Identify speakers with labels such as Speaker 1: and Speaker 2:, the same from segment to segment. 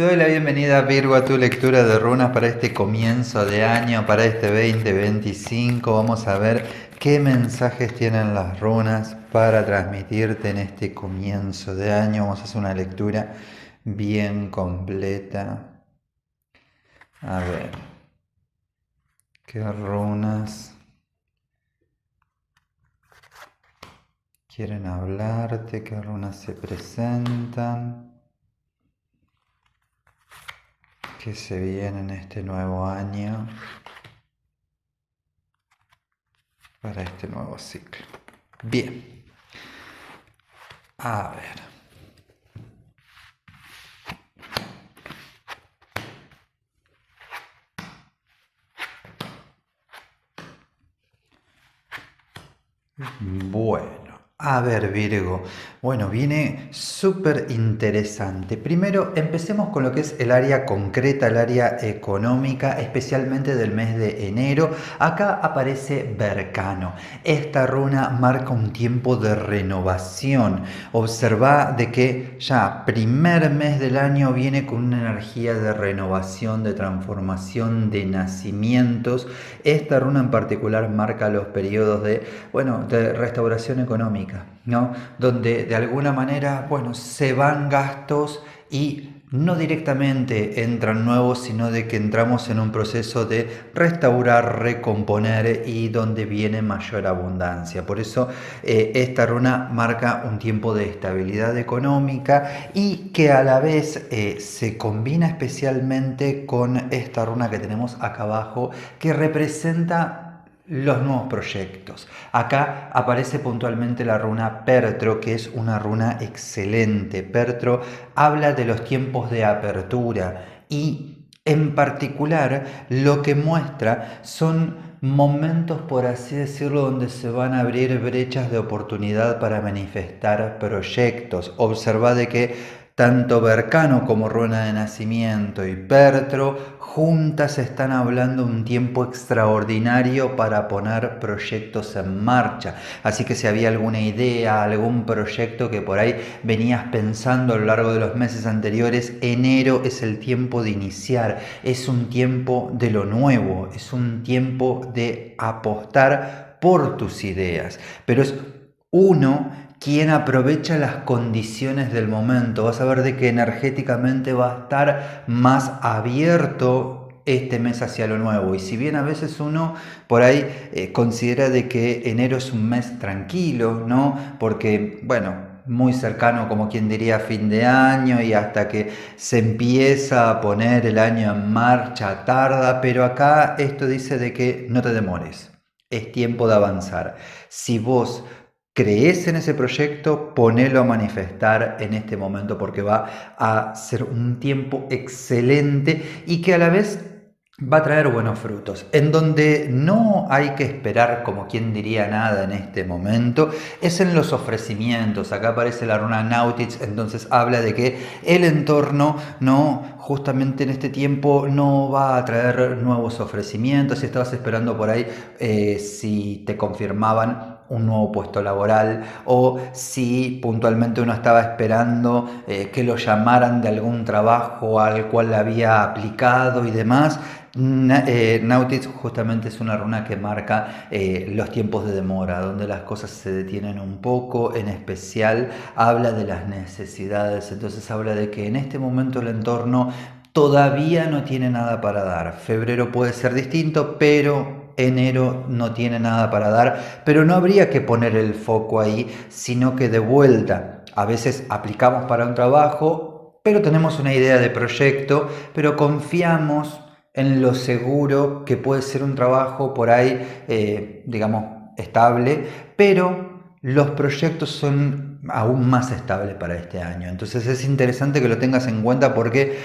Speaker 1: Te doy la bienvenida, Virgo, a tu lectura de runas para este comienzo de año, para este 2025. Vamos a ver qué mensajes tienen las runas para transmitirte en este comienzo de año. Vamos a hacer una lectura bien completa. A ver, qué runas quieren hablarte, qué runas se presentan. Que se viene en este nuevo año para este nuevo ciclo. Bien, a ver. Bueno, a ver, Virgo. Bueno, viene súper interesante. Primero, empecemos con lo que es el área concreta, el área económica, especialmente del mes de enero. Acá aparece Bercano. Esta runa marca un tiempo de renovación. Observa de que ya primer mes del año viene con una energía de renovación, de transformación, de nacimientos. Esta runa en particular marca los periodos de restauración económica, ¿no? Donde de alguna manera, se van gastos y no directamente entran nuevos, sino de que entramos en un proceso de restaurar, recomponer y donde viene mayor abundancia. Por eso esta runa marca un tiempo de estabilidad económica y que a la vez se combina especialmente con esta runa que tenemos acá abajo, que representa los nuevos proyectos. Acá aparece puntualmente la runa Pertro, que es una runa excelente. Pertro habla de los tiempos de apertura y en particular lo que muestra son momentos, por así decirlo, donde se van a abrir brechas de oportunidad para manifestar proyectos. Observa de que tanto Bercano como Runa de Nacimiento y Pertro juntas están hablando un tiempo extraordinario para poner proyectos en marcha. Así que si había alguna idea, algún proyecto que por ahí venías pensando a lo largo de los meses anteriores, enero es el tiempo de iniciar, es un tiempo de lo nuevo, es un tiempo de apostar por tus ideas. Pero es uno quien aprovecha las condiciones del momento. Vas a ver de que energéticamente va a estar más abierto este mes hacia lo nuevo. Y si bien a veces uno por ahí considera de que enero es un mes tranquilo, ¿no? Porque, muy cercano, como quien diría, a fin de año y hasta que se empieza a poner el año en marcha, tarda, pero acá esto dice de que no te demores, es tiempo de avanzar. Si vos crees en ese proyecto, ponelo a manifestar en este momento porque va a ser un tiempo excelente y que a la vez va a traer buenos frutos. En donde no hay que esperar, como quien diría, nada en este momento, es en los ofrecimientos. Acá aparece la runa Nautitz, entonces habla de que el entorno, no, justamente en este tiempo, no va a traer nuevos ofrecimientos. Si estabas esperando por ahí, si te confirmaban un nuevo puesto laboral o si puntualmente uno estaba esperando que lo llamaran de algún trabajo al cual había aplicado y demás. Nautitz justamente es una runa que marca los tiempos de demora, donde las cosas se detienen un poco, en especial habla de las necesidades, entonces habla de que en este momento el entorno todavía no tiene nada para dar. Febrero puede ser distinto, pero enero no tiene nada para dar, pero no habría que poner el foco ahí, sino que de vuelta, a veces aplicamos para un trabajo, pero tenemos una idea de proyecto, pero confiamos en lo seguro que puede ser un trabajo por ahí, estable, pero los proyectos son aún más estables para este año. Entonces es interesante que lo tengas en cuenta porque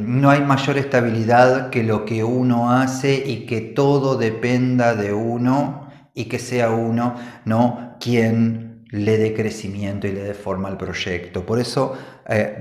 Speaker 1: no hay mayor estabilidad que lo que uno hace y que todo dependa de uno y que sea uno, ¿no?, quien le dé crecimiento y le dé forma al proyecto. Por eso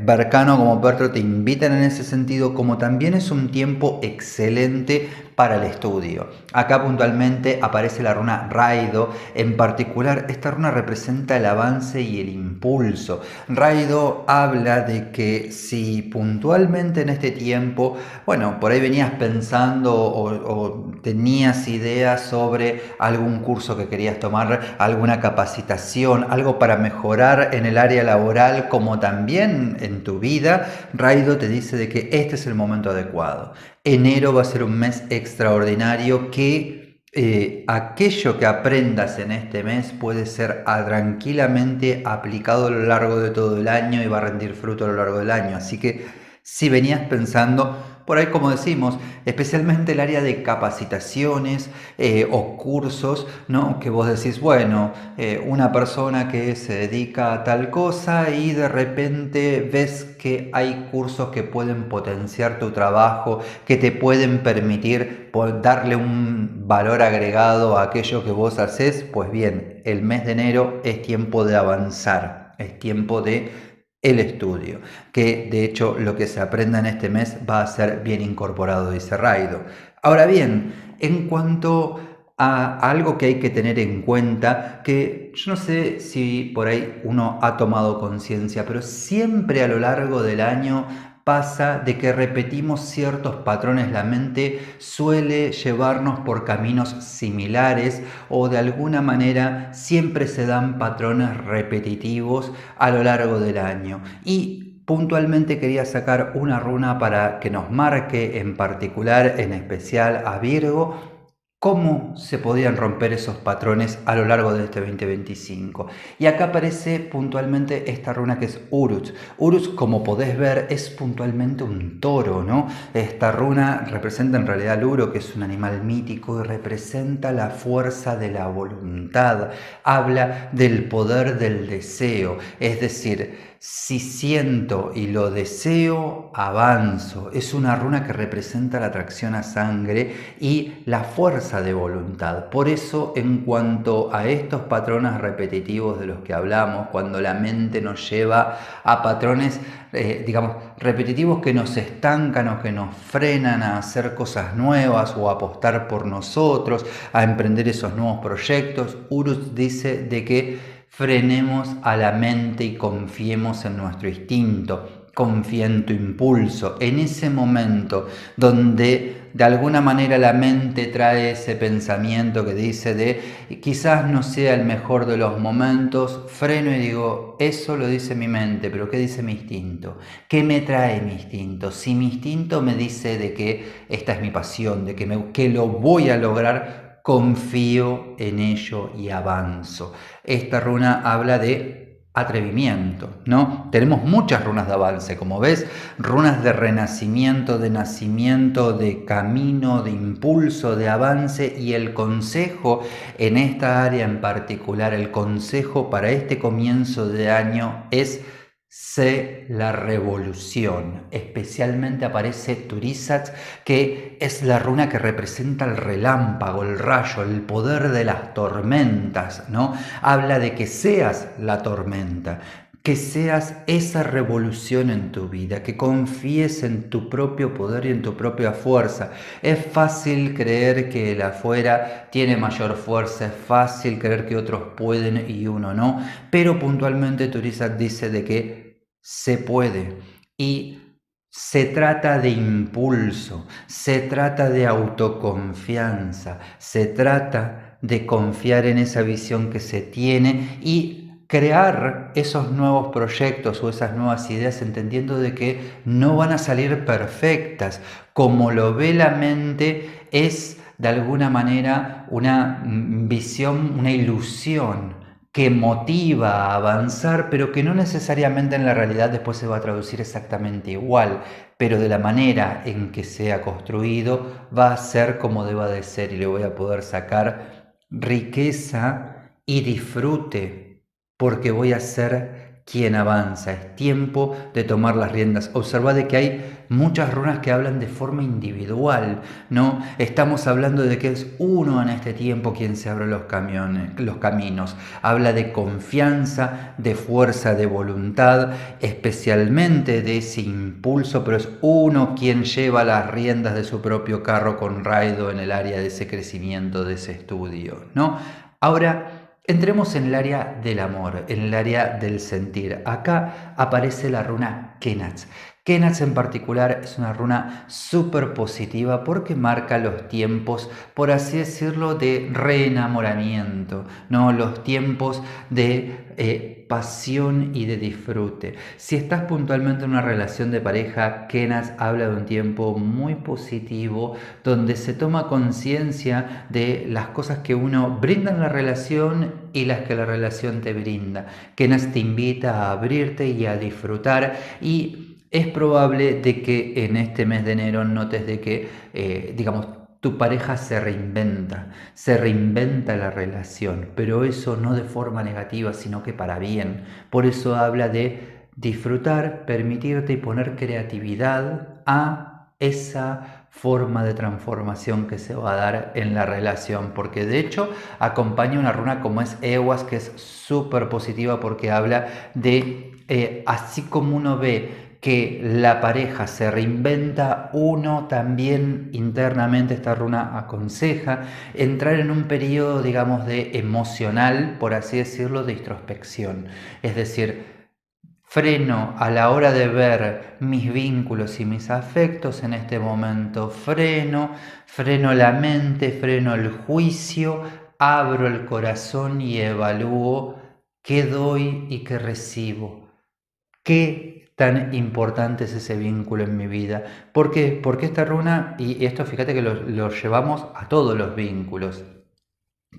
Speaker 1: Bercano como Pertro te invitan en ese sentido, como también es un tiempo excelente para el estudio. Acá puntualmente aparece la runa Raido. En particular, esta runa representa el avance y el impulso. Raido habla de que si puntualmente en este tiempo, bueno, por ahí venías pensando o tenías ideas sobre algún curso que querías tomar, alguna capacitación, algo para mejorar en el área laboral como también en tu vida, Raido te dice de que este es el momento adecuado. Enero va a ser un mes extraordinario que aquello que aprendas en este mes puede ser tranquilamente aplicado a lo largo de todo el año y va a rendir fruto a lo largo del año. Así que si venías pensando, por ahí como decimos, especialmente el área de capacitaciones o cursos, ¿no? Que vos decís, bueno, una persona que se dedica a tal cosa y de repente ves que hay cursos que pueden potenciar tu trabajo, que te pueden permitir darle un valor agregado a aquello que vos haces, pues bien, el mes de enero es tiempo de avanzar, es tiempo de el estudio, que de hecho lo que se aprenda en este mes va a ser bien incorporado, dice Raido. Ahora bien, en cuanto a algo que hay que tener en cuenta, que yo no sé si por ahí uno ha tomado conciencia, pero siempre a lo largo del año pasa de que repetimos ciertos patrones, la mente suele llevarnos por caminos similares o de alguna manera siempre se dan patrones repetitivos a lo largo del año. Y puntualmente quería sacar una runa para que nos marque en particular, en especial a Virgo, cómo se podían romper esos patrones a lo largo de este 2025. Y acá aparece puntualmente esta runa que es Uruz. Uruz, como podés ver, es puntualmente un toro, ¿no? Esta runa representa en realidad al uro, que es un animal mítico y representa la fuerza de la voluntad. Habla del poder del deseo, es decir, si siento y lo deseo, avanzo. Es una runa que representa la atracción a sangre y la fuerza de voluntad. Por eso, en cuanto a estos patrones repetitivos de los que hablamos, cuando la mente nos lleva a patrones, digamos, repetitivos que nos estancan o que nos frenan a hacer cosas nuevas o a apostar por nosotros, a emprender esos nuevos proyectos, Uruz dice de que frenemos a la mente y confiemos en nuestro instinto, confía en tu impulso, en ese momento donde de alguna manera la mente trae ese pensamiento que dice de quizás no sea el mejor de los momentos, freno y digo, eso lo dice mi mente, pero ¿qué dice mi instinto? ¿Qué me trae mi instinto? Si mi instinto me dice de que esta es mi pasión, de que lo voy a lograr, confío en ello y avanzo. Esta runa habla de atrevimiento, ¿no? Tenemos muchas runas de avance, como ves, runas de renacimiento, de nacimiento, de camino, de impulso, de avance, y el consejo en esta área en particular, el consejo para este comienzo de año es: sé la revolución. Especialmente aparece Turizat, que es la runa que representa el relámpago, el rayo, el poder de las tormentas, ¿no? Habla de que seas la tormenta, que seas esa revolución en tu vida, que confíes en tu propio poder y en tu propia fuerza. Es fácil creer que el afuera tiene mayor fuerza, es fácil creer que otros pueden y uno no, pero puntualmente Turizat dice de que se puede y se trata de impulso, se trata de autoconfianza, se trata de confiar en esa visión que se tiene y crear esos nuevos proyectos o esas nuevas ideas entendiendo de que no van a salir perfectas. Como lo ve la mente, es de alguna manera una visión, una ilusión que motiva a avanzar, pero que no necesariamente en la realidad después se va a traducir exactamente igual, pero de la manera en que sea construido va a ser como deba de ser y le voy a poder sacar riqueza y disfrute, porque voy a ser quien avanza. Es tiempo de tomar las riendas. Observa de que hay muchas runas que hablan de forma individual, ¿no? Estamos hablando de que es uno en este tiempo quien se abre los caminos. Habla de confianza, de fuerza de voluntad, especialmente de ese impulso, pero es uno quien lleva las riendas de su propio carro con Raido en el área de ese crecimiento, de ese estudio, ¿no? Ahora, entremos en el área del amor, en el área del sentir. Acá aparece la runa Kenaz. Kenaz en particular es una runa súper positiva porque marca los tiempos, por así decirlo, de reenamoramiento, ¿no? Los tiempos de pasión y de disfrute. Si estás puntualmente en una relación de pareja, Kenaz habla de un tiempo muy positivo donde se toma conciencia de las cosas que uno brinda en la relación y las que la relación te brinda. Kenaz te invita a abrirte y a disfrutar, y es probable de que en este mes de enero notes de que, digamos, tu pareja se reinventa la relación, pero eso no de forma negativa, sino que para bien. Por eso habla de disfrutar, permitirte y poner creatividad a esa forma de transformación que se va a dar en la relación, porque de hecho acompaña una runa como es Ewas, que es súper positiva porque habla de así como uno ve que la pareja se reinventa, uno también internamente, esta runa aconseja entrar en un periodo, digamos, de emocional, por así decirlo, de introspección. Es decir, freno a la hora de ver mis vínculos y mis afectos en este momento, freno la mente, freno el juicio, abro el corazón y evalúo qué doy y qué recibo. ¿Qué tan importante es ese vínculo en mi vida? ¿Por qué? Porque esta runa, y esto fíjate que lo llevamos a todos los vínculos,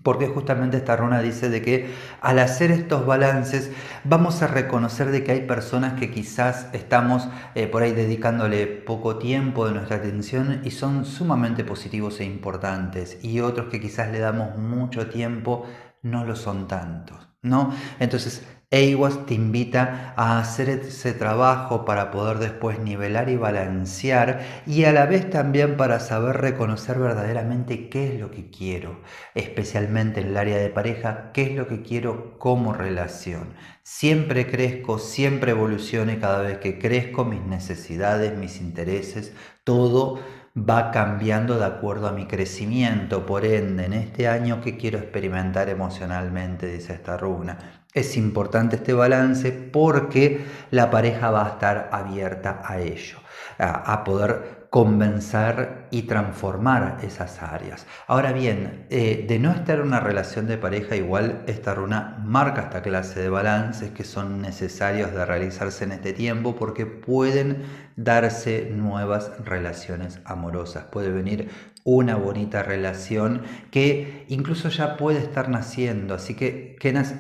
Speaker 1: porque justamente esta runa dice de que al hacer estos balances vamos a reconocer de que hay personas que quizás estamos por ahí dedicándole poco tiempo de nuestra atención y son sumamente positivos e importantes, y otros que quizás le damos mucho tiempo no lo son tantos, ¿no? Entonces EIWAS te invita a hacer ese trabajo para poder después nivelar y balancear, y a la vez también para saber reconocer verdaderamente qué es lo que quiero, especialmente en el área de pareja, qué es lo que quiero como relación. Siempre crezco, siempre evoluciono, y cada vez que crezco mis necesidades, mis intereses, todo va cambiando de acuerdo a mi crecimiento. Por ende, en este año, ¿qué quiero experimentar emocionalmente?, dice esta runa. Es importante este balance porque la pareja va a estar abierta a ello, a poder convencer y transformar esas áreas. Ahora bien, de no estar en una relación de pareja, igual esta runa marca esta clase de balances que son necesarios de realizarse en este tiempo, porque pueden darse nuevas relaciones amorosas. Puede venir una bonita relación que incluso ya puede estar naciendo. Así que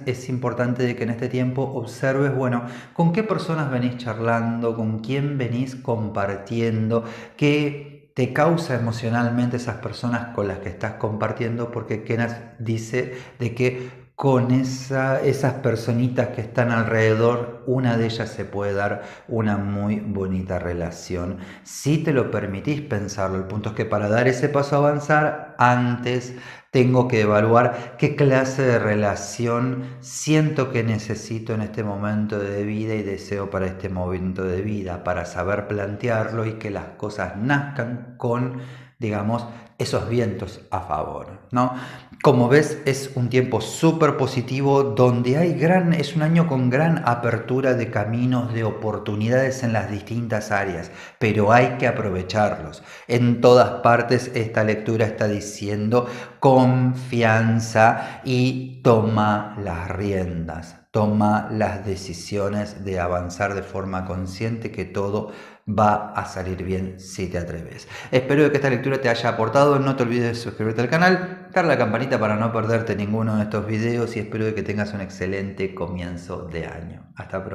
Speaker 1: es importante de que en este tiempo observes, bueno, con qué personas venís charlando, con quién venís compartiendo, qué te causa emocionalmente esas personas con las que estás compartiendo, porque Kenas dice de que con esas personitas que están alrededor, una de ellas se puede dar una muy bonita relación. Si te lo permitís pensarlo, el punto es que para dar ese paso a avanzar, antes tengo que evaluar qué clase de relación siento que necesito en este momento de vida y deseo para este momento de vida, para saber plantearlo y que las cosas nazcan con, digamos, esos vientos a favor, ¿no? Como ves, es un tiempo súper positivo donde es un año con gran apertura de caminos, de oportunidades en las distintas áreas, pero hay que aprovecharlos. En todas partes esta lectura está diciendo confianza y toma las riendas. Toma las decisiones de avanzar de forma consciente, que todo va a salir bien si te atreves. Espero que esta lectura te haya aportado. No te olvides de suscribirte al canal, darle a la campanita para no perderte ninguno de estos videos, y espero que tengas un excelente comienzo de año. Hasta pronto.